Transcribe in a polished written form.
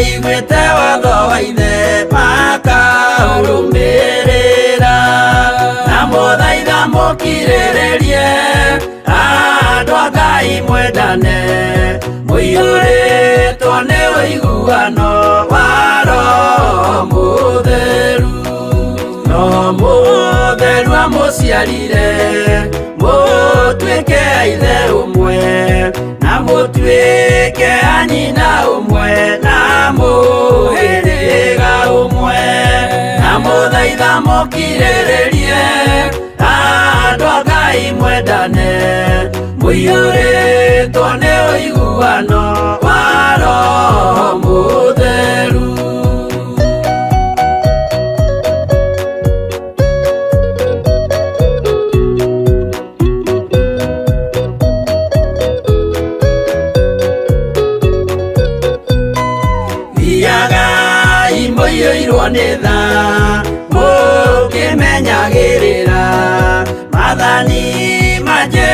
maiguĩte watho wa ithe makaũrũmĩrĩra na mũthaitha mũkirĩrĩrie andũ a Ngai mwendane mũiyũrĩtwo nĩ ũiguano wa Roho Mũtheru. Roho Mũtheru amũciarire mũtuĩke a ithe ũmwe na mũtuĩke a nyina ũmwe na mũhĩrĩga ũmwe na mũthaitha mũkirĩrĩrie andũ a Ngai mwendane mũiyũrĩtwo nĩ ũiguano wa Roho Mũtheru. Thiagai mũiyũirwo nĩ tha mũkĩmenyagĩrĩra maathani